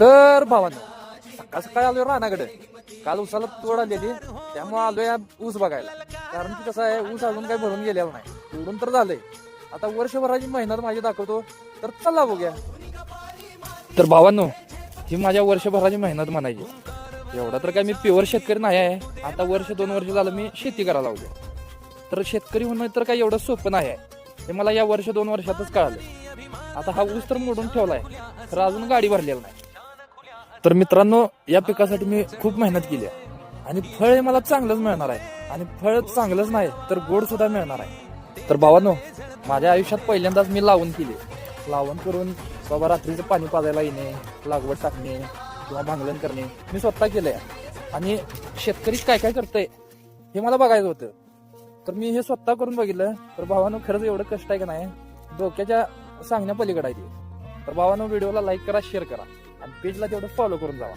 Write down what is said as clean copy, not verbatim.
तर भावांनो, सकाळ सकाळी आलोय रानाकडे. काल ऊसाला तोड आलेली, त्यामुळे आलोय ऊस बघायला. कारण की कसं आहे, ऊस अजून काही भरून गेलेला नाही, तोडून तर झालंय. आता वर्षभराची मेहनत माझी दाखवतो, तर चला बघूया. तर भावांनो, ही माझ्या वर्षभराची मेहनत म्हणायची. एवढा तर काय मी प्युअर शेतकरी नाही आहे. आता वर्ष 2 वर्ष झालं मी शेती करायला लागलो. तर शेतकरी होणं तर काही एवढं सोपं नाही आहे, हे मला या वर्ष 2 वर्षातच कळालं. आता हा ऊस तर मोडून ठेवलाय, तर अजून गाडी भरलेला नाही. तर मित्रांनो, या पिकासाठी मी खूप मेहनत केली आहे आणि फळ हे मला चांगलंच मिळणार आहे. आणि फळ चांगलंच नाही तर गोड सुद्धा मिळणार आहे. तर भावांनो, माझ्या आयुष्यात पहिल्यांदाच मी लावण केली. लावण करून बाबा रात्रीचं पाणी पाजायला येणे, लागवड टाकणे किंवा भांगलन करणे मी स्वतः केलंय. आणि शेतकरी काय काय करतंय हे मला बघायचं होतं. तर मी हे स्वतः करून बघितलं. तर भावांनो, खरंच एवढं कष्ट आहे का नाही, डोक्याच्या सांगण्या पलीकडे आहे ते. तर भावांनो, व्हिडिओला लाईक करा, शेअर करा आणि पेजला तेवढं फॉलो करून जावा.